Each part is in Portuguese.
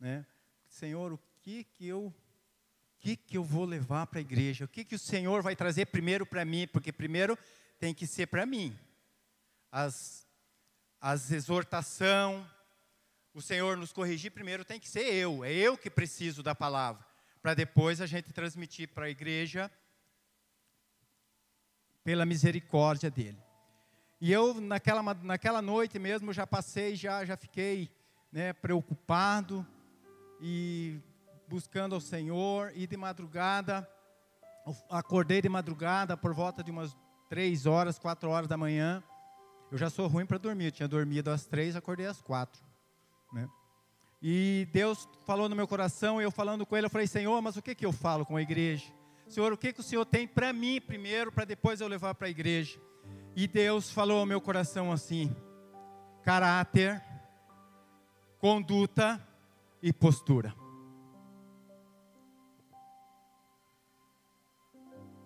né? Senhor, o que que eu vou levar para a igreja? O que o Senhor vai trazer primeiro para mim? Porque primeiro tem que ser para mim. As exortação, o Senhor nos corrigir primeiro tem que ser eu. É eu que preciso da palavra. Para depois a gente transmitir para a igreja pela misericórdia dEle. E eu, naquela noite mesmo, já passei, já fiquei, né, preocupado e buscando ao Senhor. E de madrugada, acordei de madrugada por volta de umas 3 horas, 4 horas da manhã. Eu já sou ruim para dormir, eu tinha dormido às 3, acordei às 4. Né? E Deus falou no meu coração, e eu falando com Ele, eu falei, Senhor, mas o que eu falo com a igreja? Senhor, o que o Senhor tem para mim primeiro, para depois eu levar para a igreja? E Deus falou ao meu coração assim: caráter, conduta e postura.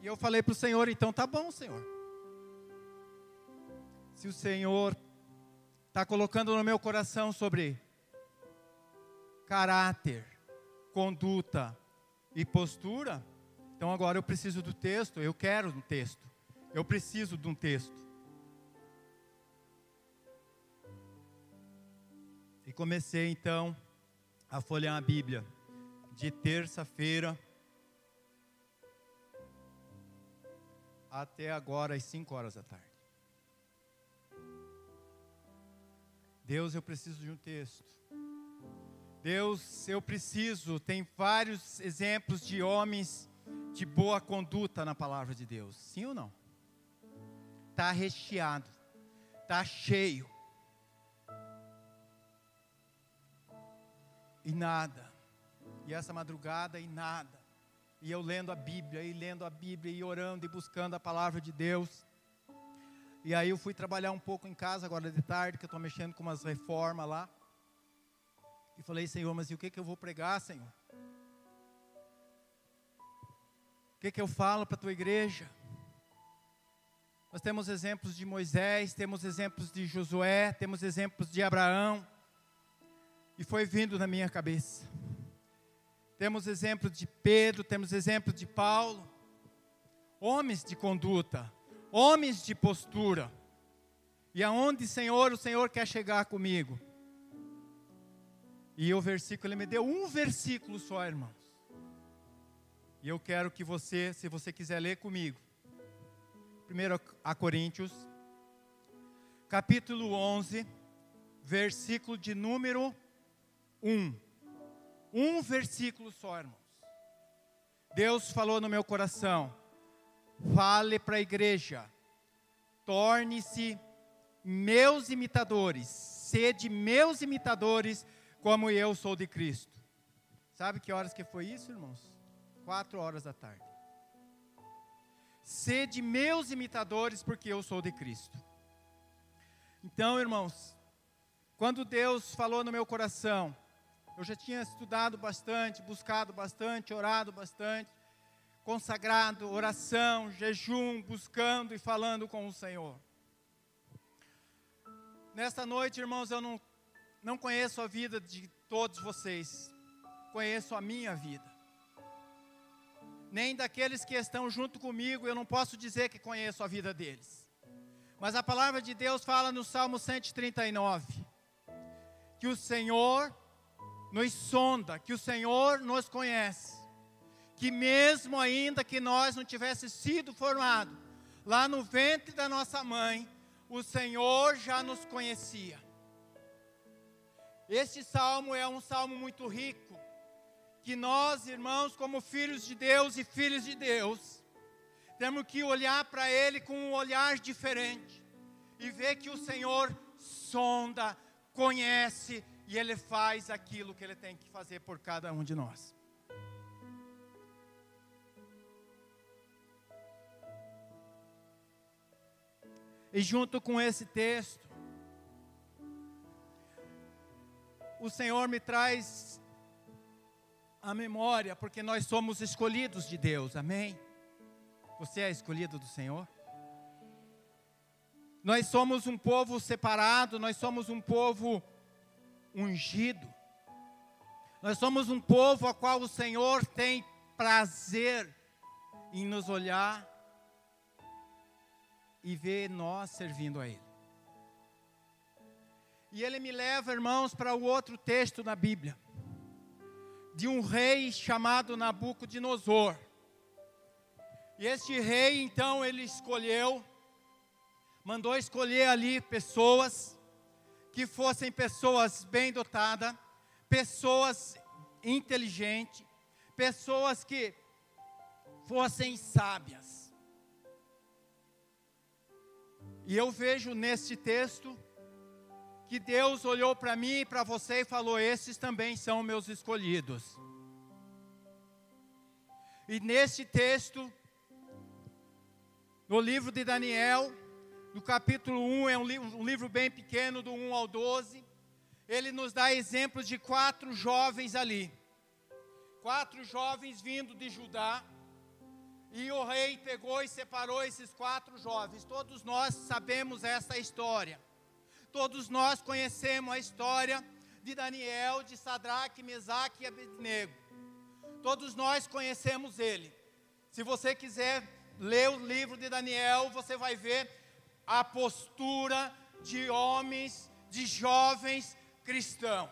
E eu falei para o Senhor, então tá bom, Senhor. Se o Senhor está colocando no meu coração sobre caráter, conduta e postura, então agora eu preciso do texto, eu quero um texto. Eu preciso de um texto. E comecei então a folhear a Bíblia de terça-feira até agora às 5 horas da tarde. Deus, eu preciso de um texto. Deus, eu preciso, tem vários exemplos de homens de boa conduta na palavra de Deus. Sim ou não? Está recheado, está cheio. E nada. E essa madrugada e nada. E eu lendo a Bíblia, e orando e buscando a palavra de Deus. E aí eu fui trabalhar um pouco em casa agora de tarde, que eu estou mexendo com umas reformas lá. E falei, Senhor, mas e o que eu vou pregar, Senhor? O que eu falo para a tua igreja? Nós temos exemplos de Moisés, temos exemplos de Josué, temos exemplos de Abraão. E foi vindo na minha cabeça. Temos exemplos de Pedro, temos exemplos de Paulo. Homens de conduta, homens de postura. E aonde, Senhor, o Senhor quer chegar comigo? E o versículo, Ele me deu um versículo só, irmãos. E eu quero que você, se você quiser ler comigo. 1 Coríntios, capítulo 11, versículo de número 1. Um versículo só, irmãos. Deus falou no meu coração: fale para a igreja, torne-se meus imitadores, sede meus imitadores, como eu sou de Cristo. Sabe que horas que foi isso, irmãos? 4 horas da tarde. Sede meus imitadores, porque eu sou de Cristo. Então, irmãos, quando Deus falou no meu coração, eu já tinha estudado bastante, buscado bastante, orado bastante, consagrado, oração, jejum, buscando e falando com o Senhor. Nesta noite, irmãos, eu não conheço a vida de todos vocês, conheço a minha vida. Nem daqueles que estão junto comigo, eu não posso dizer que conheço a vida deles. Mas a palavra de Deus fala no Salmo 139, que o Senhor nos sonda, que o Senhor nos conhece, que mesmo ainda que nós não tivéssemos sido formados lá no ventre da nossa mãe, o Senhor já nos conhecia. Este salmo é um salmo muito rico, que nós, irmãos, como filhos de Deus e filhas de Deus, temos que olhar para ele com um olhar diferente, e ver que o Senhor sonda, conhece, e Ele faz aquilo que Ele tem que fazer por cada um de nós. E junto com esse texto, o Senhor me traz a memória, porque nós somos escolhidos de Deus, amém? Você é escolhido do Senhor? Nós somos um povo separado, nós somos um povo ungido. Nós somos um povo a qual o Senhor tem prazer em nos olhar e ver nós servindo a Ele. E Ele me leva, irmãos, para o outro texto na Bíblia, de um rei chamado Nabucodonosor. E este rei, então, ele mandou escolher ali pessoas que fossem pessoas bem dotadas, pessoas inteligentes, pessoas que fossem sábias. E eu vejo neste texto que Deus olhou para mim e para você e falou: esses também são meus escolhidos. E neste texto, no livro de Daniel, no capítulo 1, é um livro bem pequeno, do 1 ao 12, ele nos dá exemplos de 4 jovens ali. 4 jovens vindo de Judá, e o rei pegou e separou esses 4 jovens. Todos nós sabemos essa história. Todos nós conhecemos a história de Daniel, de Sadraque, Mesaque e Abednego. Todos nós conhecemos ele. Se você quiser ler o livro de Daniel, você vai ver a postura de homens, de jovens cristãos.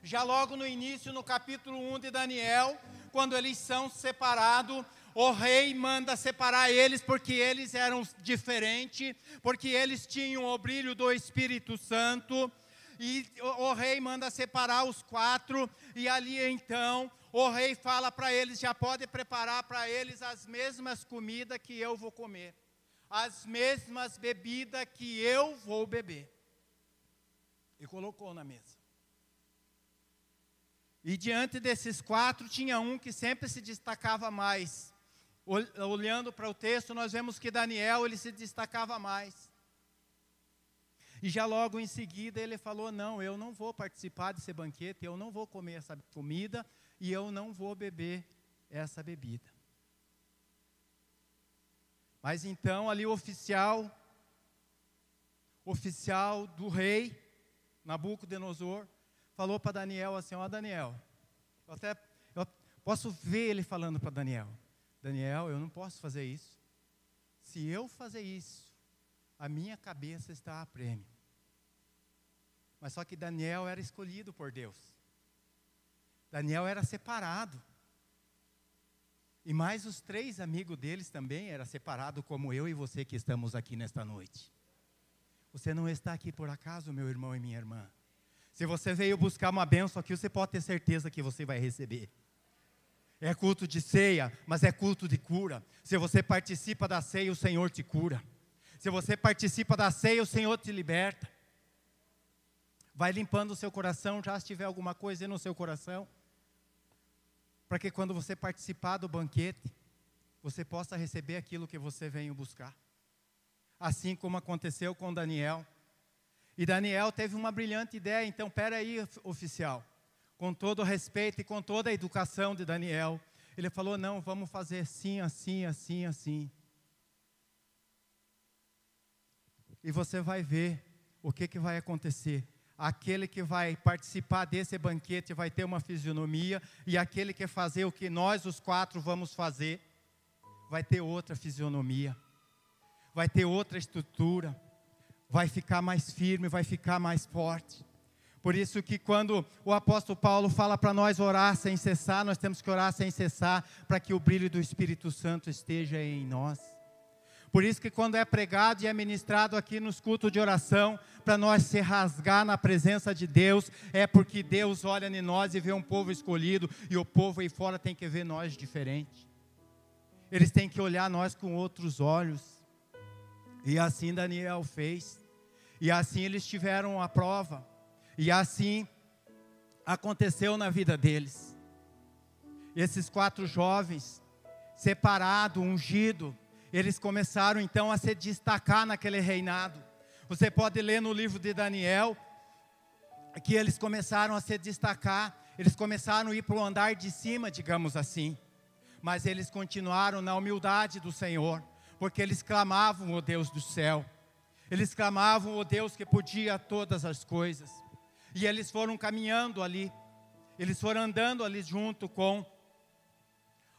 Já logo no início, no capítulo 1 de Daniel, quando eles são separados, o rei manda separar eles porque eles eram diferentes, porque eles tinham o brilho do Espírito Santo, e o rei manda separar os 4, e ali então o rei fala para eles: já pode preparar para eles as mesmas comidas que eu vou comer, as mesmas bebidas que eu vou beber. E colocou na mesa. E diante desses 4, tinha um que sempre se destacava mais. Olhando para o texto, nós vemos que Daniel, ele se destacava mais. E já logo em seguida ele falou: não, eu não vou participar desse banquete, eu não vou comer essa comida e eu não vou beber essa bebida. Mas então ali o oficial do rei, Nabucodonosor, falou para Daniel assim: ó Daniel, eu posso ver ele falando para Daniel: Daniel, eu não posso fazer isso. Se eu fazer isso, a minha cabeça está a prêmio. Mas só que Daniel era escolhido por Deus. Daniel era separado. E mais os 3 amigos deles também eram separados, como eu e você que estamos aqui nesta noite. Você não está aqui por acaso, meu irmão e minha irmã. Se você veio buscar uma bênção aqui, você pode ter certeza que você vai receber. É culto de ceia, mas é culto de cura. Se você participa da ceia, o Senhor te cura. Se você participa da ceia, o Senhor te liberta. Vai limpando o seu coração, já se tiver alguma coisa no seu coração, para que quando você participar do banquete, você possa receber aquilo que você veio buscar. Assim como aconteceu com Daniel. E Daniel teve uma brilhante ideia. Então, espera aí, oficial. Com todo o respeito e com toda a educação de Daniel, ele falou: não, vamos fazer assim, assim, assim, assim. E você vai ver o que vai acontecer. Aquele que vai participar desse banquete vai ter uma fisionomia, e aquele que fazer o que nós, os 4, vamos fazer, vai ter outra fisionomia, vai ter outra estrutura, vai ficar mais firme, vai ficar mais forte. Por isso que quando o apóstolo Paulo fala para nós orar sem cessar, nós temos que orar sem cessar, para que o brilho do Espírito Santo esteja em nós. Por isso que quando é pregado e é ministrado aqui nos cultos de oração, para nós se rasgar na presença de Deus, é porque Deus olha em nós e vê um povo escolhido, e o povo aí fora tem que ver nós diferente. Eles têm que olhar nós com outros olhos. E assim Daniel fez. E assim eles tiveram a prova. E assim aconteceu na vida deles. Esses 4 jovens, separados, ungidos, eles começaram então a se destacar naquele reinado. Você pode ler no livro de Daniel, que eles começaram a se destacar, eles começaram a ir para o andar de cima, digamos assim. Mas eles continuaram na humildade do Senhor, porque eles clamavam o Deus do céu. Eles clamavam o Deus que podia todas as coisas. E eles foram caminhando ali, eles foram andando ali junto com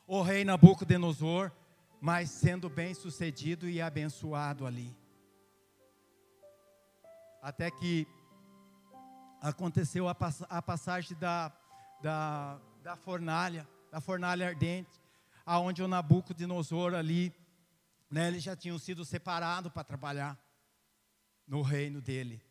o rei Nabucodonosor, mas sendo bem sucedido e abençoado ali. Até que aconteceu a passagem da fornalha ardente, aonde o Nabucodonosor ali, né, eles já tinham sido separados para trabalhar no reino dele.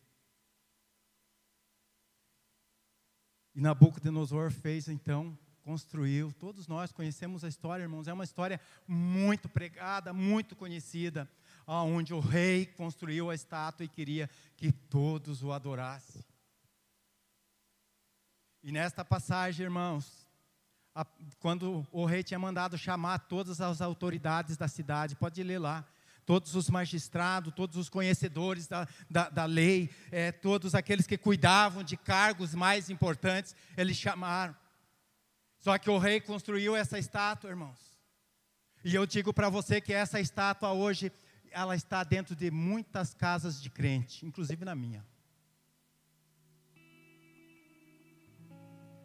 E Nabucodonosor fez então, construiu, todos nós conhecemos a história, irmãos, é uma história muito pregada, muito conhecida, onde o rei construiu a estátua e queria que todos o adorassem. E nesta passagem, irmãos, quando o rei tinha mandado chamar todas as autoridades da cidade, pode ler lá, todos os magistrados, todos os conhecedores da lei, todos aqueles que cuidavam de cargos mais importantes, eles chamaram. Só que o rei construiu essa estátua, irmãos. E eu digo para você que essa estátua hoje, ela está dentro de muitas casas de crente, inclusive na minha.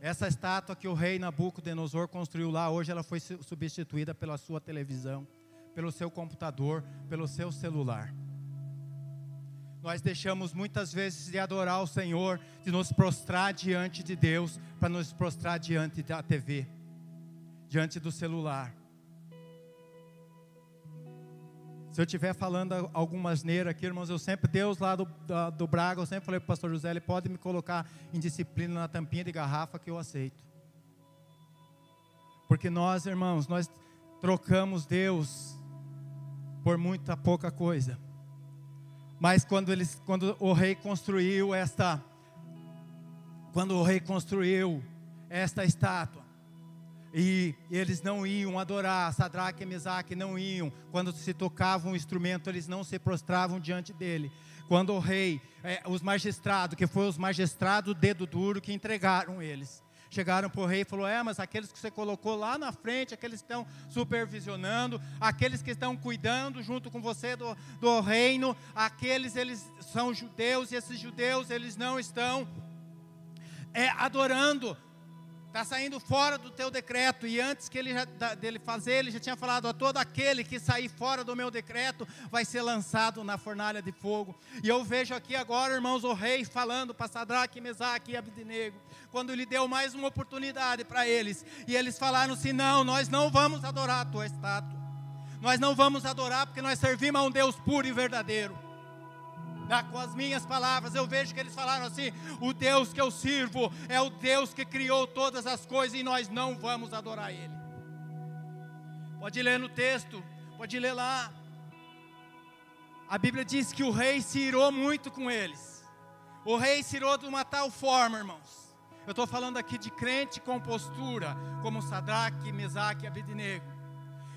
Essa estátua que o rei Nabucodonosor construiu lá, hoje ela foi substituída pela sua televisão, pelo seu computador, pelo seu celular. Nós deixamos muitas vezes de adorar o Senhor, de nos prostrar diante de Deus, para nos prostrar diante da TV, diante do celular. Se eu estiver falando alguma asneira aqui, irmãos, Deus lá do Braga, eu sempre falei para o pastor José, ele pode me colocar em disciplina na tampinha de garrafa que eu aceito. Porque nós, irmãos, nós trocamos Deus por muita pouca coisa. Mas quando o rei construiu esta estátua, e eles não iam adorar, Sadraque e Mesaque não iam, quando se tocava um instrumento, eles não se prostravam diante dele. Quando o rei, os magistrados, que foram os magistrados dedo duro que entregaram eles, chegaram para o rei e falaram, mas aqueles que você colocou lá na frente, aqueles que estão supervisionando, aqueles que estão cuidando junto com você do reino, eles são judeus, e esses judeus, eles não estão adorando. Está saindo fora do teu decreto. E antes dele fazer, ele já tinha falado, a todo aquele que sair fora do meu decreto, vai ser lançado na fornalha de fogo. E eu vejo aqui agora, irmãos, o rei falando para Sadraque, Mesaque e Abednego, quando lhe deu mais uma oportunidade para eles, e eles falaram assim, não, nós não vamos adorar a tua estátua, nós não vamos adorar, porque nós servimos a um Deus puro e verdadeiro. Com as minhas palavras, eu vejo que eles falaram assim, o Deus que eu sirvo é o Deus que criou todas as coisas, e nós não vamos adorar Ele. Pode ler no texto, pode ler lá. A Bíblia diz que o rei se irou muito com eles. O rei se irou de uma tal forma, irmãos. Eu estou falando aqui de crente com postura, como Sadraque, Mesaque e Abednego.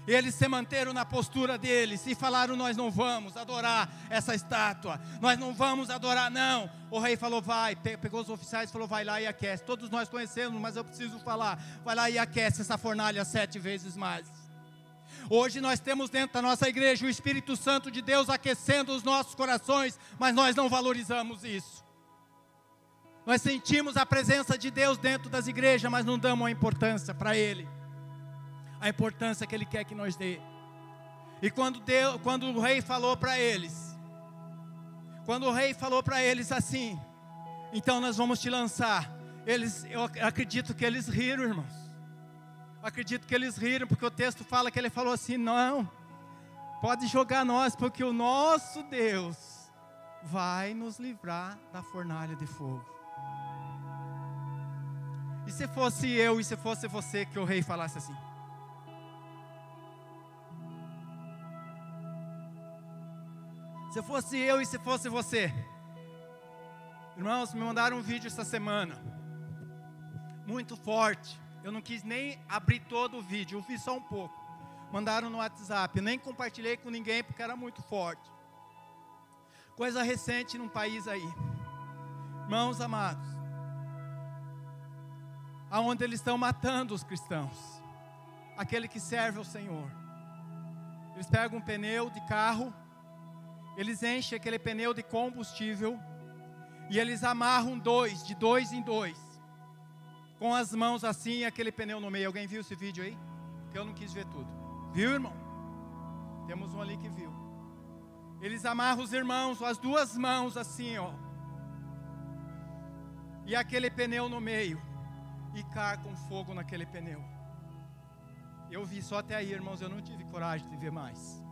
Eles se manteram na postura deles e falaram, nós não vamos adorar essa estátua, nós não vamos adorar não. O rei falou, vai, pegou os oficiais e falou, vai lá e aquece. Todos nós conhecemos, mas eu preciso falar, vai lá e aquece essa fornalha 7 vezes mais. Hoje nós temos dentro da nossa igreja o Espírito Santo de Deus aquecendo os nossos corações, mas nós não valorizamos isso. Nós sentimos a presença de Deus dentro das igrejas, mas não damos a importância para Ele, a importância que Ele quer que nós dê. E quando o rei falou para eles, assim, então nós vamos te lançar, eu acredito que eles riram, irmãos. Acredito que eles riram, porque o texto fala que ele falou assim, não, pode jogar nós, porque o nosso Deus vai nos livrar da fornalha de fogo. E se fosse eu, e se fosse você, que o rei falasse assim? Se fosse eu e se fosse você. Irmãos, me mandaram um vídeo essa semana, muito forte. Eu não quis nem abrir todo o vídeo, eu fiz só um pouco. Mandaram no WhatsApp, eu nem compartilhei com ninguém porque era muito forte. Coisa recente num país aí. Irmãos amados, aonde eles estão matando os cristãos, aquele que serve ao Senhor. Eles pegam um pneu de carro, eles enchem aquele pneu de combustível, E eles amarram de dois em dois, com as mãos assim e aquele pneu no meio. Alguém viu esse vídeo aí? Porque eu não quis ver tudo. Viu, irmão? Temos um ali que viu. Eles amarram os irmãos, as duas mãos assim, ó. E aquele pneu no meio. E carcam fogo naquele pneu. Eu vi só até aí, irmãos, eu não tive coragem de ver mais.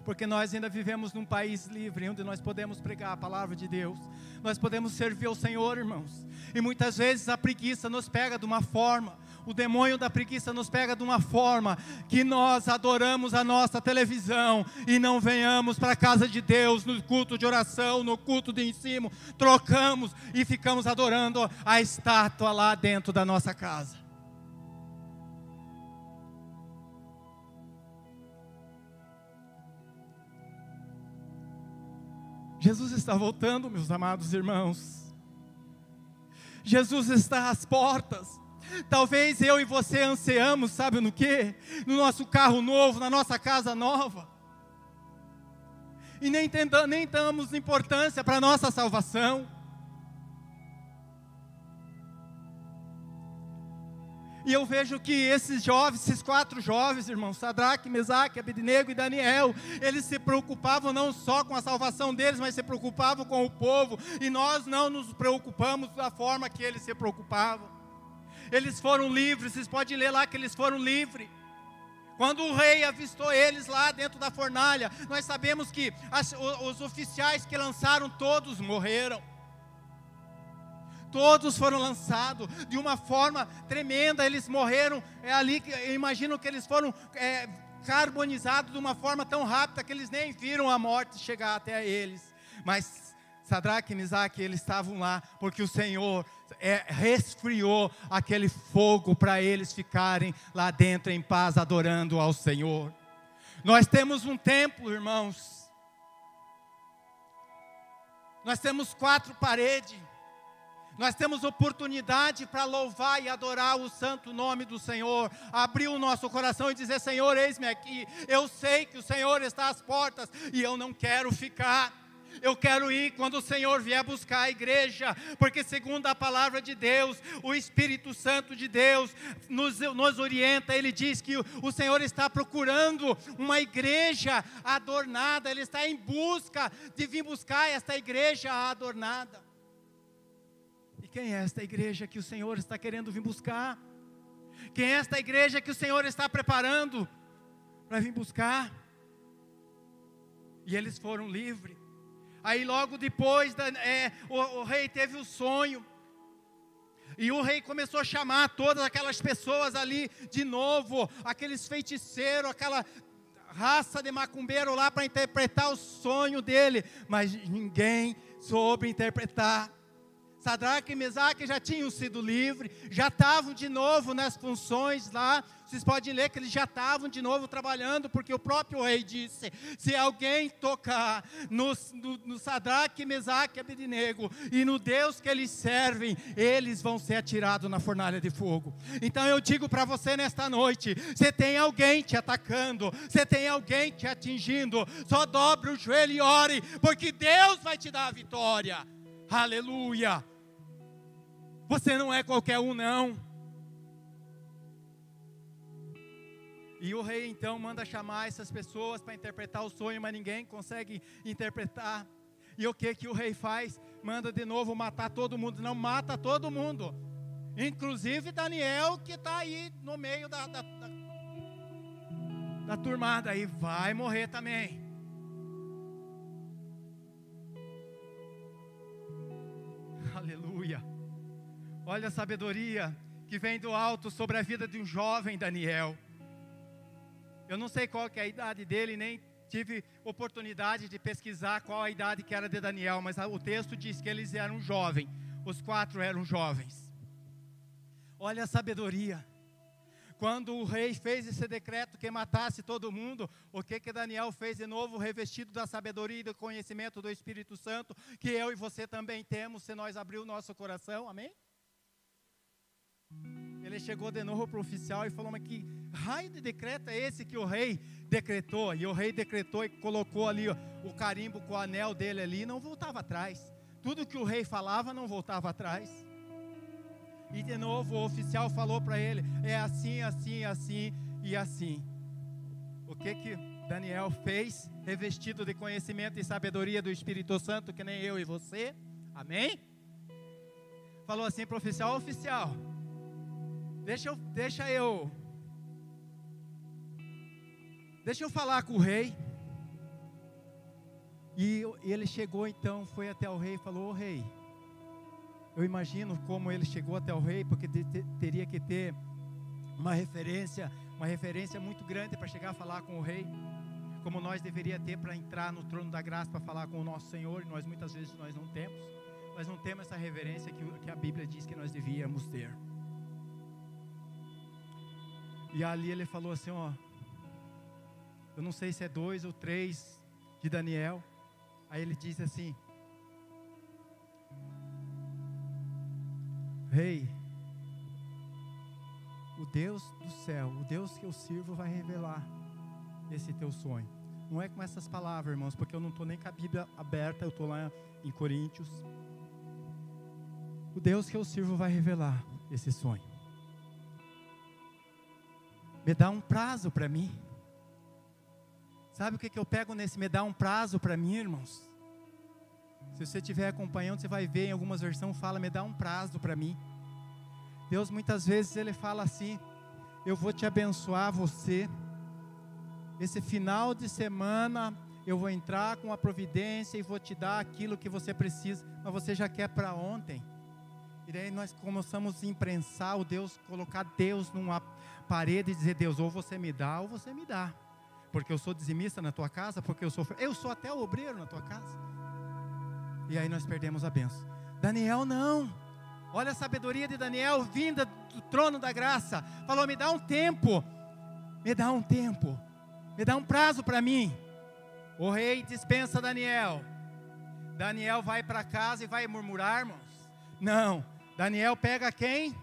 Porque nós ainda vivemos num país livre, onde nós podemos pregar a palavra de Deus. Nós podemos servir ao Senhor, irmãos. E muitas vezes a preguiça nos pega de uma forma, o demônio da preguiça nos pega de uma forma, que nós adoramos a nossa televisão, e não venhamos para a casa de Deus, no culto de oração, no culto de ensino, trocamos e ficamos adorando a estátua lá dentro da nossa casa. Jesus está voltando, meus amados irmãos. Jesus está às portas. Talvez eu e você ansiamos, sabe no quê? No nosso carro novo, na nossa casa nova. E nem damos importância para a nossa salvação. E eu vejo que esses jovens, esses 4 jovens, irmãos, Sadraque, Mesaque, Abednego e Daniel, eles se preocupavam não só com a salvação deles, mas se preocupavam com o povo. E nós não nos preocupamos da forma que eles se preocupavam. Eles foram livres, vocês podem ler lá que eles foram livres. Quando o rei avistou eles lá dentro da fornalha, nós sabemos que os oficiais que lançaram, todos morreram. Todos foram lançados de uma forma tremenda. Eles morreram ali, eu imagino que eles foram carbonizados de uma forma tão rápida que eles nem viram a morte chegar até eles. Mas Sadraque e Mesaque, eles estavam lá porque o Senhor resfriou aquele fogo para eles ficarem lá dentro em paz, adorando ao Senhor. Nós temos um templo, irmãos. Nós temos 4 paredes. Nós temos oportunidade para louvar e adorar o santo nome do Senhor. Abrir o nosso coração e dizer: Senhor, eis-me aqui. Eu sei que o Senhor está às portas e eu não quero ficar. Eu quero ir quando o Senhor vier buscar a igreja, porque segundo a palavra de Deus, o Espírito Santo de Deus nos orienta. Ele diz que o Senhor está procurando uma igreja adornada. Ele está em busca de vir buscar esta igreja adornada. E quem é esta igreja que o Senhor está querendo vir buscar? Quem é esta igreja que o Senhor está preparando para vir buscar? E eles foram livres. Aí logo depois, o rei teve o sonho. E o rei começou a chamar todas aquelas pessoas ali de novo, aqueles feiticeiros, aquela raça de macumbeiro lá para interpretar o sonho dele. Mas ninguém soube interpretar. Sadraque e Mesaque já tinham sido livres, já estavam de novo nas funções lá. Vocês podem ler que eles já estavam de novo trabalhando, porque o próprio rei disse: se alguém tocar no Sadraque, Mesaque e Abednego, e no Deus que eles servem, eles vão ser atirados na fornalha de fogo. Então eu digo para você nesta noite: você tem alguém te atacando, você tem alguém te atingindo, só dobre o joelho e ore, porque Deus vai te dar a vitória. Aleluia. Você não é qualquer um, não. E o rei então manda chamar essas pessoas para interpretar o sonho, mas ninguém consegue interpretar. E o que o rei faz? Manda de novo matar todo mundo. Não, mata todo mundo, inclusive Daniel, que está aí no meio da turmada aí, vai morrer também. Aleluia. Olha a sabedoria que vem do alto sobre a vida de um jovem Daniel. Eu não sei qual que é a idade dele, nem tive oportunidade de pesquisar qual a idade que era de Daniel, mas o texto diz que eles eram jovens, os 4 eram jovens. Olha a sabedoria. Quando o rei fez esse decreto que matasse todo mundo, o que Daniel fez de novo? Revestido da sabedoria e do conhecimento do Espírito Santo, que eu e você também temos, se nós abrir o nosso coração, amém? Ele chegou de novo para o oficial e falou: mas que raio de decreto é esse que o rei decretou? E o rei decretou e colocou ali o carimbo com o anel dele ali, não voltava atrás. Tudo que o rei falava não voltava atrás. E de novo o oficial falou para ele: é assim, assim, assim e assim. O que Daniel fez, revestido de conhecimento e sabedoria do Espírito Santo, que nem eu e você? Amém? Falou assim para o oficial: oficial, deixa eu falar com o rei. E ele chegou então, foi até o rei e falou: ô rei, eu imagino como ele chegou até o rei, porque teria que ter uma referência muito grande para chegar a falar com o rei, como nós deveria ter para entrar no trono da graça para falar com o nosso Senhor. E nós muitas vezes nós não temos essa reverência que a Bíblia diz que nós devíamos ter. E ali ele falou assim: ó, eu não sei se é 2 ou 3 de Daniel. Aí ele disse assim: rei, o Deus do céu, o Deus que eu sirvo vai revelar esse teu sonho. Não é com essas palavras, irmãos, porque eu não estou nem com a Bíblia aberta, eu estou lá em Coríntios. O Deus que eu sirvo vai revelar esse sonho. Me dá um prazo para mim. Sabe o que eu pego nesse me dá um prazo para mim, irmãos? Se você estiver acompanhando, você vai ver em algumas versões fala: me dá um prazo para mim. Deus muitas vezes ele fala assim: eu vou te abençoar você. Esse final de semana eu vou entrar com a providência e vou te dar aquilo que você precisa. Mas você já quer para ontem. E daí nós começamos a imprensar o Deus, colocar Deus numa parede e dizer: Deus, ou você me dá ou você me dá. Porque eu sou dizimista na tua casa, porque eu sou até o obreiro na tua casa. E aí nós perdemos a bênção. Daniel não. Olha a sabedoria de Daniel, vinda do trono da graça. Falou: me dá um tempo. Me dá um tempo. Me dá um prazo para mim. O rei dispensa Daniel. Daniel vai para casa e vai murmurar, irmãos? Não. Daniel pega quem?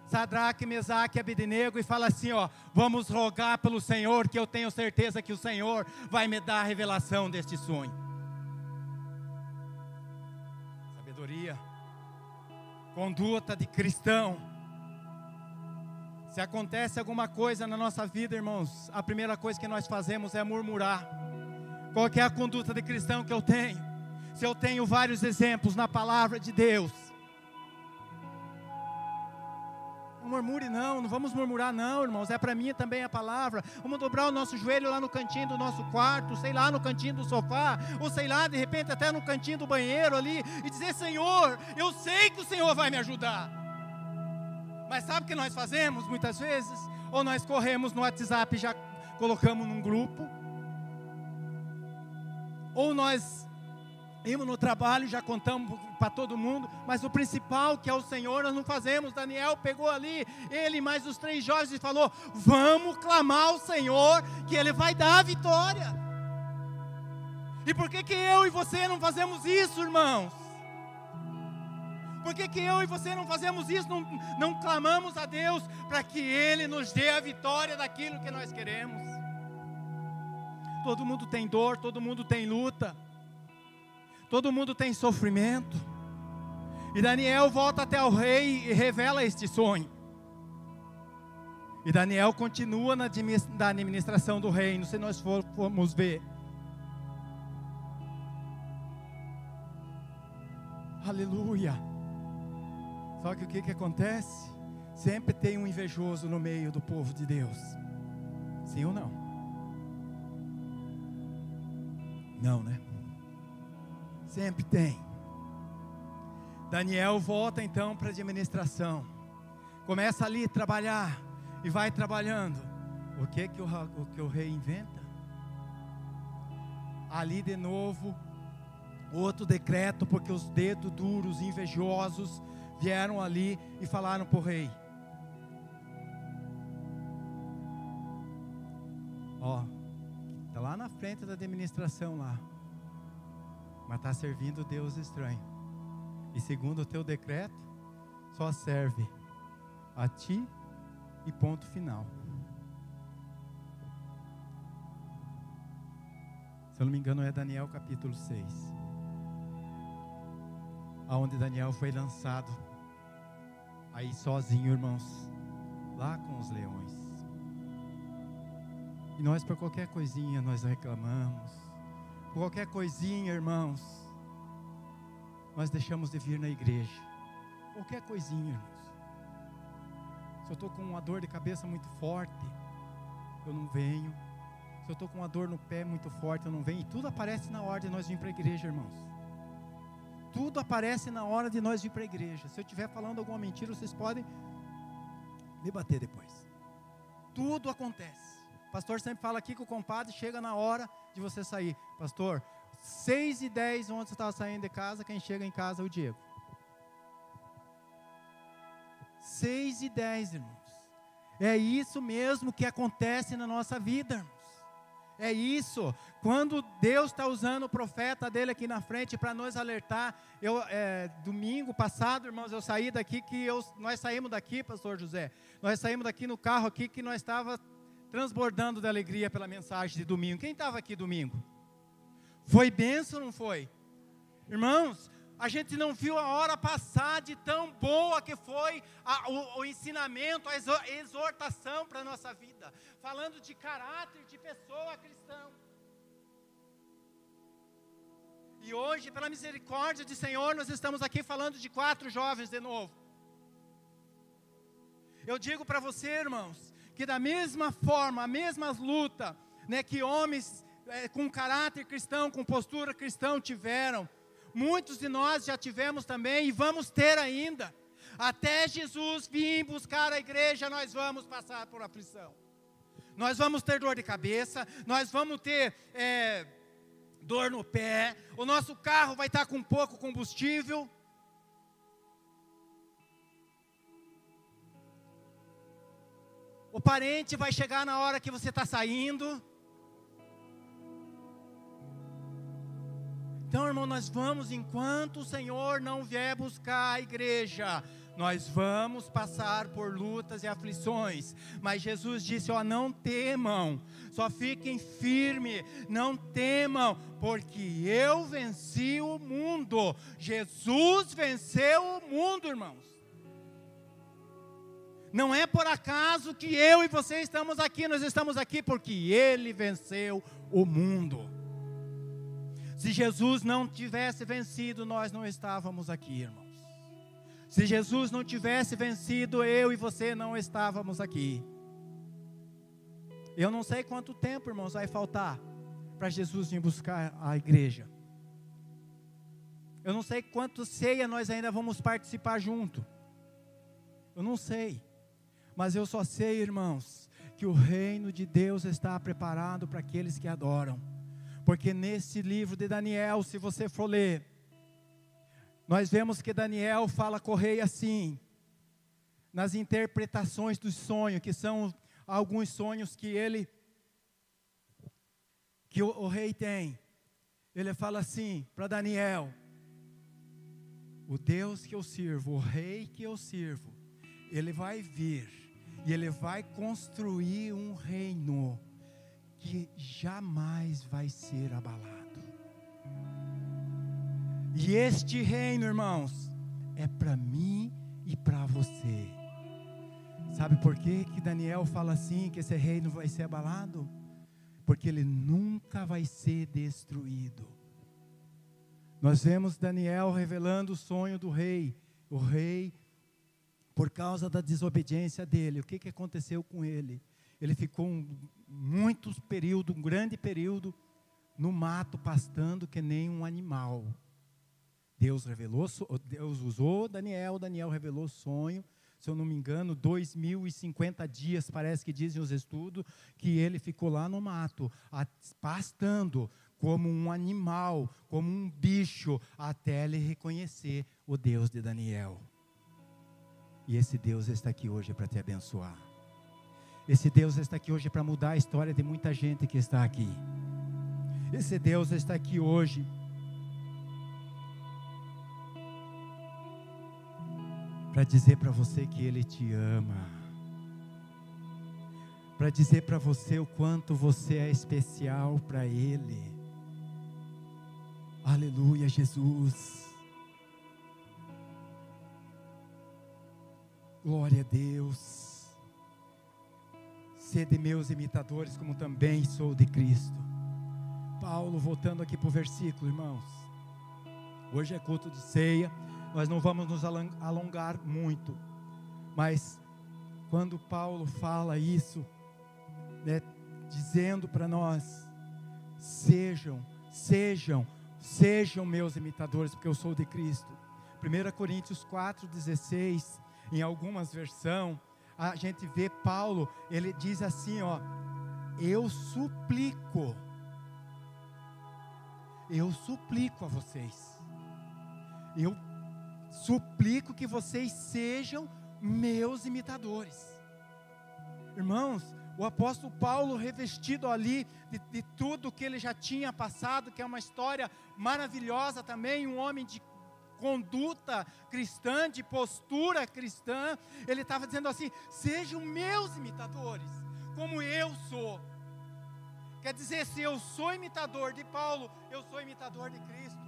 Sadraque, Mesaque e Abednego e fala assim: ó, vamos rogar pelo Senhor, que eu tenho certeza que o Senhor vai me dar a revelação deste sonho. Sabedoria, conduta de cristão. Se acontece alguma coisa na nossa vida, irmãos, a primeira coisa que nós fazemos é murmurar. Qual que é a conduta de cristão que eu tenho? Se eu tenho vários exemplos na palavra de Deus, não murmure não vamos murmurar não, irmãos, é para mim também a palavra. Vamos dobrar o nosso joelho lá no cantinho do nosso quarto, sei lá, no cantinho do sofá, ou sei lá, de repente até no cantinho do banheiro ali, e dizer: Senhor, eu sei que o Senhor vai me ajudar. Mas sabe o que nós fazemos muitas vezes? Ou nós corremos no WhatsApp e já colocamos num grupo, ou nós íamos no trabalho e já contamos para todo mundo, mas o principal, que é o Senhor, nós não fazemos. Daniel pegou ali, ele mais os 3 jovens, e falou: vamos clamar ao Senhor, que Ele vai dar a vitória. E por que eu e você não fazemos isso, irmãos? Por que eu e você não fazemos isso, não clamamos a Deus para que Ele nos dê a vitória daquilo que nós queremos? Todo mundo tem dor, todo mundo tem luta, todo mundo tem sofrimento. E Daniel volta até o rei e revela este sonho. E Daniel continua na administração do reino. Se nós formos ver, aleluia. Só que o que acontece? Sempre tem um invejoso no meio do povo de Deus. Sim ou não? Não, né? Sempre tem. Daniel volta então para a administração. Começa ali a trabalhar. E vai trabalhando. O que o rei inventa? Ali de novo, outro decreto, porque os dedos duros, invejosos, vieram ali e falaram para o rei: ó, está lá na frente da administração lá, mas está servindo Deus estranho. E segundo o teu decreto, só serve a ti e ponto final. Se eu não me engano é Daniel capítulo 6, aonde Daniel foi lançado, aí sozinho, irmãos, lá com os leões. E nós por qualquer coisinha nós reclamamos, por qualquer coisinha, irmãos, nós deixamos de vir na igreja, qualquer coisinha, irmãos. Se eu estou com uma dor de cabeça muito forte, eu não venho. Se eu estou com uma dor no pé muito forte, eu não venho. E tudo aparece na hora de nós vir para a igreja, irmãos. Tudo aparece na hora de nós vir para a igreja. Se eu estiver falando alguma mentira, vocês podem debater depois. Tudo acontece. O pastor sempre fala aqui que o compadre chega na hora de você sair. Pastor, 6h10, onde você estava saindo de casa, quem chega em casa é o Diego. 6h10, irmãos. É isso mesmo que acontece na nossa vida, irmãos. É isso. Quando Deus está usando o profeta dele aqui na frente para nos alertar. Domingo passado, irmãos, eu saí daqui, nós saímos daqui, pastor José. Nós saímos daqui no carro aqui, que nós estava transbordando de alegria pela mensagem de domingo. Quem estava aqui domingo? Foi bênção ou não foi? Irmãos, a gente não viu a hora passar de tão boa que foi o ensinamento, a exortação para a nossa vida. Falando de caráter de pessoa cristã. E hoje, pela misericórdia do Senhor, nós estamos aqui falando de 4 jovens de novo. Eu digo para você, irmãos, que da mesma forma, a mesma luta, né, que homens com caráter cristão, com postura cristã tiveram, muitos de nós já tivemos também e vamos ter ainda. Até Jesus vir buscar a igreja, nós vamos passar por aflição. Nós vamos ter dor de cabeça, nós vamos ter dor no pé, o nosso carro vai estar com pouco combustível. O parente vai chegar na hora que você está saindo. Então, irmão, nós vamos, enquanto o Senhor não vier buscar a igreja, nós vamos passar por lutas e aflições. Mas Jesus disse, não temam, só fiquem firmes, não temam, porque eu venci o mundo. Jesus venceu o mundo, irmãos. Não é por acaso que eu e você estamos aqui, nós estamos aqui porque Ele venceu o mundo. Se Jesus não tivesse vencido, nós não estávamos aqui, irmãos. Se Jesus não tivesse vencido, eu e você não estávamos aqui. Eu não sei quanto tempo, irmãos, vai faltar para Jesus vir buscar a igreja. Eu não sei quanto ceia nós ainda vamos participar junto. Eu não sei. Mas eu só sei, irmãos, que o reino de Deus está preparado para aqueles que adoram. Porque nesse livro de Daniel, se você for ler, nós vemos que Daniel fala com o rei assim, nas interpretações do sonho, que são alguns sonhos que o rei tem. Ele fala assim para Daniel: o Deus que eu sirvo, o rei que eu sirvo, ele vai vir e ele vai construir um reino que jamais vai ser abalado. E este reino, irmãos, é para mim e para você. Sabe por que Daniel fala assim, que esse reino vai ser abalado? Porque ele nunca vai ser destruído. Nós vemos Daniel revelando o sonho do rei. O rei, por causa da desobediência dele, o que aconteceu com ele? Ele ficou um grande período, no mato, pastando que nem um animal. Deus usou Daniel revelou o sonho, se eu não me engano, 2050 dias, parece que dizem os estudos, que ele ficou lá no mato, pastando como um animal, como um bicho, até ele reconhecer o Deus de Daniel. E esse Deus está aqui hoje para te abençoar. Esse Deus está aqui hoje para mudar a história de muita gente que está aqui. Esse Deus está aqui hoje para dizer para você que Ele te ama, para dizer para você o quanto você é especial para Ele. Aleluia, Jesus. Glória a Deus. Sede meus imitadores, como também sou de Cristo. Paulo, voltando aqui para o versículo, irmãos. Hoje é culto de ceia, nós não vamos nos alongar muito, mas quando Paulo fala isso, né, dizendo para nós, sejam meus imitadores, porque eu sou de Cristo. 1 Coríntios 4,16, em algumas versões, a gente vê Paulo, ele diz assim, ó, eu suplico a vocês, eu suplico que vocês sejam meus imitadores. Irmãos, o apóstolo Paulo, revestido ali de tudo que ele já tinha passado, que é uma história maravilhosa também, um homem de conduta cristã, de postura cristã, ele estava dizendo assim, sejam meus imitadores, como eu sou. Quer dizer, se eu sou imitador de Paulo, eu sou imitador de Cristo.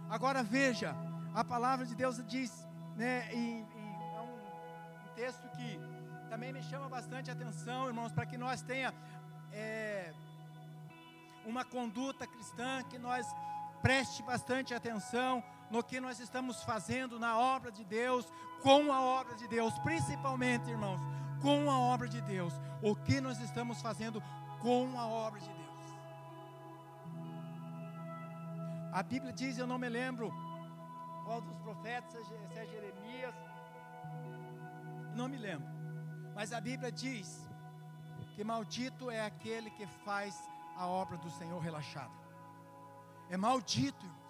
Agora veja, a palavra de Deus diz, né, é um texto que também me chama bastante atenção, irmãos, para que nós tenha uma conduta cristã, que nós preste bastante atenção no que nós estamos fazendo na obra de Deus, com a obra de Deus, principalmente, irmãos, com a obra de Deus, o que nós estamos fazendo com a obra de Deus. A Bíblia diz, eu não me lembro qual dos profetas, se é Jeremias, não me lembro, mas a Bíblia diz que maldito é aquele que faz a obra do Senhor relaxada. É maldito, irmãos.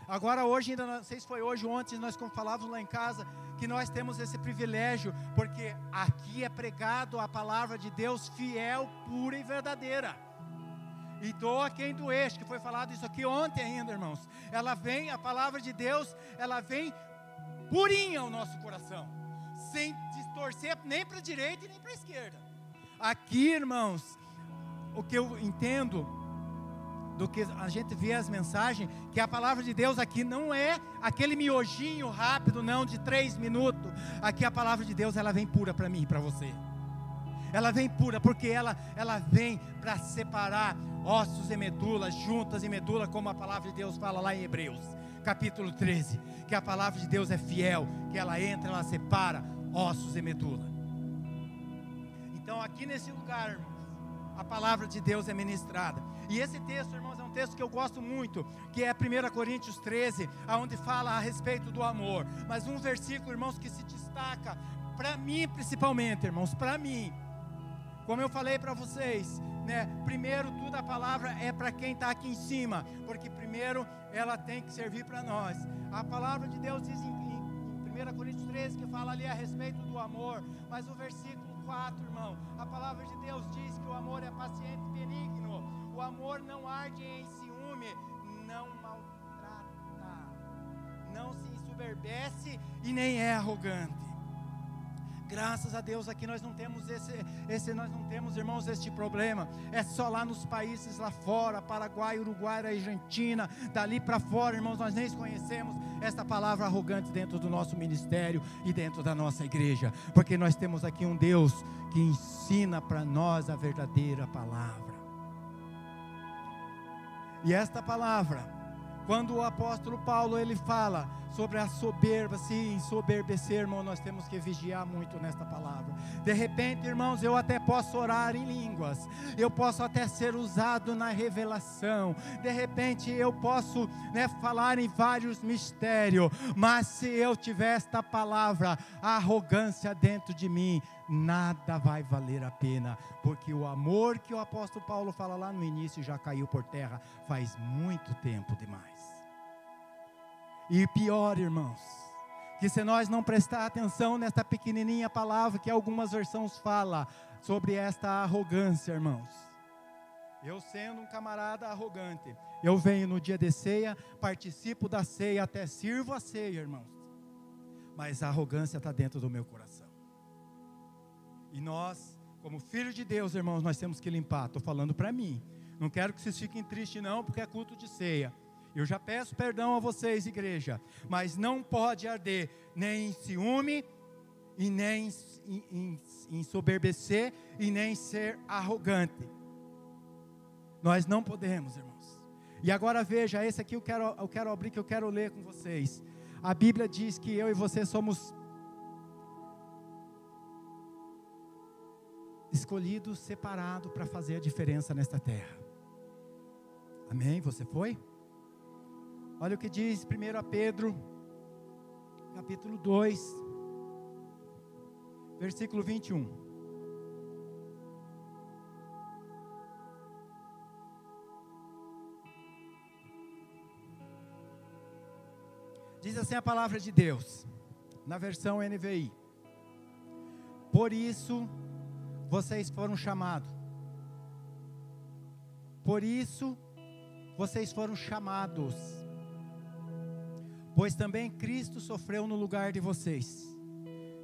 Agora hoje, ainda não sei se foi hoje ou ontem, nós falávamos lá em casa, que nós temos esse privilégio, porque aqui é pregado a palavra de Deus fiel, pura e verdadeira. E doa quem doer, que foi falado isso aqui ontem ainda, irmãos. Ela vem, a palavra de Deus, ela vem purinha ao nosso coração, sem distorcer nem para a direita e nem para a esquerda. Aqui, irmãos, o que eu entendo do que a gente vê as mensagens, que a palavra de Deus aqui não é aquele miojinho rápido, não, de 3 minutos. Aqui a palavra de Deus, ela vem pura para mim e para você. Ela vem pura, porque ela vem para separar ossos e medulas, juntas e medula, como a palavra de Deus fala lá em Hebreus, capítulo 13, que a palavra de Deus é fiel, que ela entra, ela separa ossos e medula. Então aqui nesse lugar, irmãos, a palavra de Deus é ministrada. E esse texto, irmãos, é um texto que eu gosto muito, que é 1 Coríntios 13, onde fala a respeito do amor. Mas um versículo, irmãos, que se destaca, para mim principalmente, irmãos, para mim, como eu falei para vocês, né, primeiro tudo a palavra é para quem está aqui em cima, porque primeiro ela tem que servir para nós. A palavra de Deus diz em 1 Coríntios 13, que fala ali a respeito do amor, mas o versículo 4, irmão, a palavra de Deus diz que o amor é paciente e benigno, o amor não arde em ciúme, não maltrata, não se ensoberbece e nem é arrogante. Graças a Deus aqui nós não temos nós não temos, irmãos, este problema. É só lá nos países lá fora, Paraguai, Uruguai, Argentina, dali para fora, irmãos, nós nem conhecemos esta palavra arrogante dentro do nosso ministério e dentro da nossa igreja, porque nós temos aqui um Deus que ensina para nós a verdadeira palavra. E esta palavra, quando o apóstolo Paulo ele fala sobre a soberba, se ensoberbecer, irmão, nós temos que vigiar muito nesta palavra. De repente, irmãos, eu até posso orar em línguas, eu posso até ser usado na revelação, de repente eu posso, né, falar em vários mistérios, mas se eu tiver esta palavra, a arrogância dentro de mim, nada vai valer a pena, porque o amor que o apóstolo Paulo fala lá no início já caiu por terra faz muito tempo demais. E pior, irmãos, que se nós não prestar atenção nesta pequenininha palavra que algumas versões falam sobre esta arrogância, irmãos, eu sendo um camarada arrogante, eu venho no dia de ceia, participo da ceia, até sirvo a ceia, irmãos, mas a arrogância está dentro do meu coração. E nós, como filhos de Deus, irmãos, nós temos que limpar. Estou falando para mim. Não quero que vocês fiquem tristes não, porque é culto de ceia. Eu já peço perdão a vocês, igreja. Mas não pode arder nem em ciúme, e nem em ensoberbecer, e nem ser arrogante. Nós não podemos, irmãos. E agora veja, esse aqui eu quero abrir, que eu quero ler com vocês. A Bíblia diz que eu e você somos escolhidos, separados para fazer a diferença nesta terra. Amém? Você foi? Olha o que diz 1 Pedro, capítulo 2, versículo 21. Diz assim a palavra de Deus, na versão NVI: por isso vocês foram chamados. Por isso vocês foram chamados. Pois também Cristo sofreu no lugar de vocês,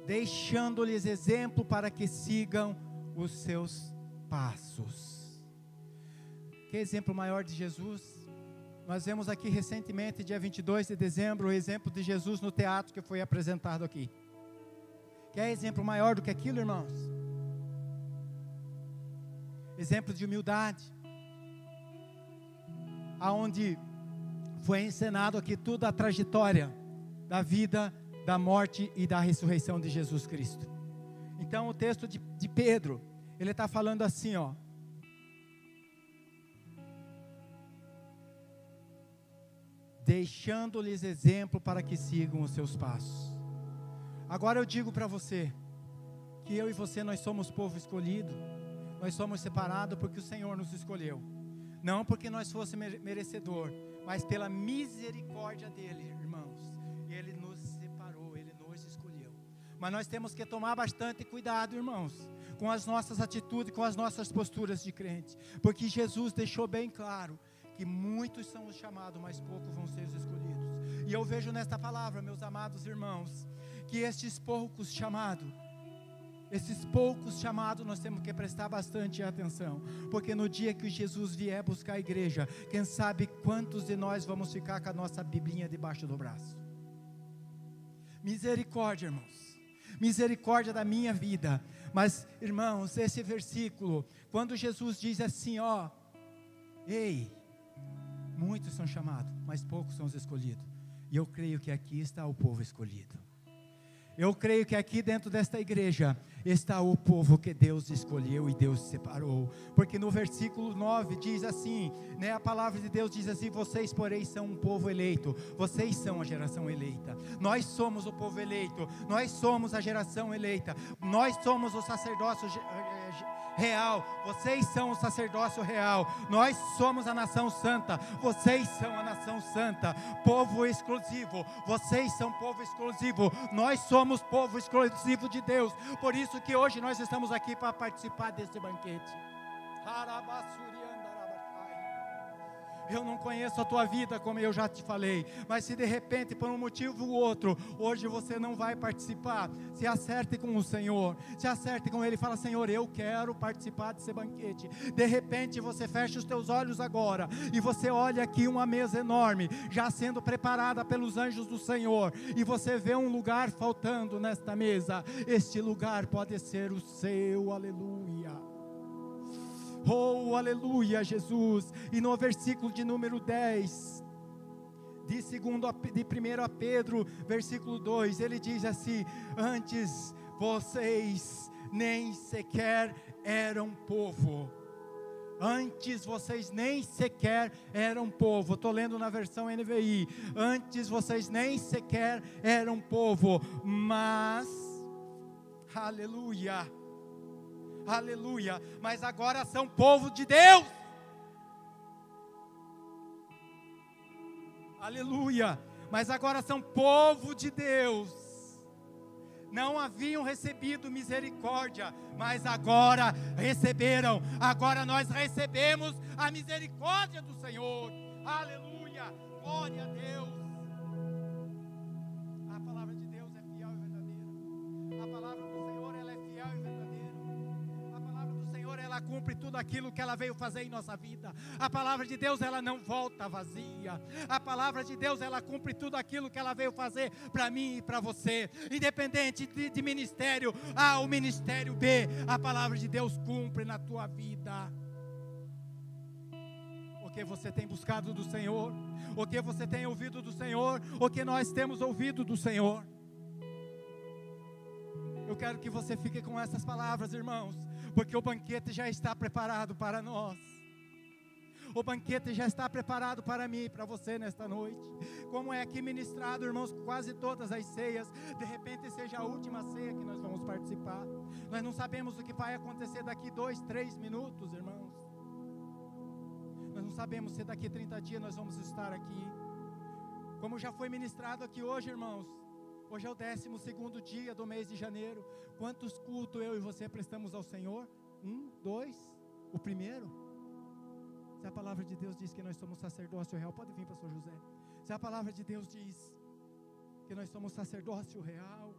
deixando-lhes exemplo para que sigam os seus passos. Que exemplo maior de Jesus? Nós vemos aqui recentemente, dia 22 de dezembro, o exemplo de Jesus no teatro que foi apresentado aqui. Quer exemplo maior do que aquilo, irmãos? Exemplo de humildade, aonde foi encenado aqui toda a trajetória da vida, da morte e da ressurreição de Jesus Cristo. Então o texto de Pedro, ele está falando assim, ó: deixando-lhes exemplo para que sigam os seus passos. Agora eu digo para você, que eu e você, nós somos povo escolhido, nós somos separados porque o Senhor nos escolheu. Não porque nós fôssemos merecedor, mas pela misericórdia dEle, irmãos. Ele nos separou, Ele nos escolheu. Mas nós temos que tomar bastante cuidado, irmãos, com as nossas atitudes, com as nossas posturas de crente. Porque Jesus deixou bem claro que muitos são os chamados, mas poucos vão ser os escolhidos. E eu vejo nesta palavra, meus amados irmãos, que estes poucos chamados, nós temos que prestar bastante atenção, porque no dia que Jesus vier buscar a igreja, quem sabe quantos de nós vamos ficar com a nossa biblinha debaixo do braço? Misericórdia, irmãos, misericórdia da minha vida. Mas, irmãos, esse versículo, quando Jesus diz assim, ó: ei, muitos são chamados, mas poucos são os escolhidos. E eu creio que aqui está o povo escolhido. Eu creio que aqui dentro desta igreja está o povo que Deus escolheu e Deus separou. Porque no versículo 9 diz assim, né, a palavra de Deus diz assim: vocês, porém, são um povo eleito. Vocês são a geração eleita. Nós somos o povo eleito. Nós somos a geração eleita. Nós somos o sacerdócio real. Vocês são o sacerdócio real. Nós somos a nação santa. Vocês são a nação santa. Povo exclusivo. Vocês são povo exclusivo. Nós somos povo exclusivo de Deus. Por isso que hoje nós estamos aqui para participar desse banquete. Eu não conheço a tua vida, como eu já te falei, mas se de repente, por um motivo ou outro, hoje você não vai participar, se acerte com o Senhor, se acerte com Ele, fala: Senhor, eu quero participar desse banquete. De repente você fecha os teus olhos agora, e você olha aqui uma mesa enorme, já sendo preparada pelos anjos do Senhor, e você vê um lugar faltando nesta mesa. Este lugar pode ser o seu, aleluia. Oh, aleluia, Jesus. E no versículo de número 10, de 1 Pedro, versículo 2, ele diz assim: antes vocês nem sequer eram povo. Antes vocês nem sequer eram povo. Estou lendo na versão NVI. Antes vocês nem sequer eram povo, mas, aleluia, aleluia, mas agora são povo de Deus. Aleluia, mas agora são povo de Deus. Não haviam recebido misericórdia, mas agora receberam. Agora nós recebemos a misericórdia do Senhor. Aleluia, glória a Deus. A palavra de Deus é fiel ela cumpre tudo aquilo que ela veio fazer em nossa vida. A palavra de Deus, ela não volta vazia. A palavra de Deus, ela cumpre tudo aquilo que ela veio fazer para mim e para você. Independente de ministério A ou ministério B, a palavra de Deus cumpre na tua vida. O que você tem buscado do Senhor, o que você tem ouvido do Senhor, o que nós temos ouvido do Senhor. Eu quero que você fique com essas palavras, irmãos, porque o banquete já está preparado para nós. O banquete já está preparado para mim e para você nesta noite. Como é aqui ministrado, irmãos, quase todas as ceias, de repente seja a última ceia que nós vamos participar. Nós não sabemos o que vai acontecer daqui 2, 3 minutos, irmãos. Nós não sabemos se daqui 30 dias nós vamos estar aqui. Como já foi ministrado aqui hoje, irmãos, hoje é o 12º dia do mês de janeiro. Quantos cultos eu e você prestamos ao Senhor? 1, 2, o primeiro. Se a palavra de Deus diz que nós somos sacerdócio real, pode vir, pastor José. Se a palavra de Deus diz que nós somos sacerdócio real,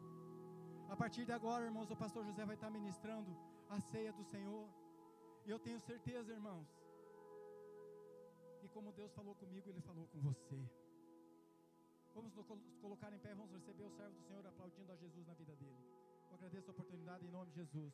a partir de agora, irmãos, o pastor José vai estar ministrando a ceia do Senhor. E eu tenho certeza, irmãos, que como Deus falou comigo, Ele falou com você. Vamos nos colocar em pé, vamos receber o servo do Senhor aplaudindo a Jesus na vida dele. Eu agradeço a oportunidade em nome de Jesus.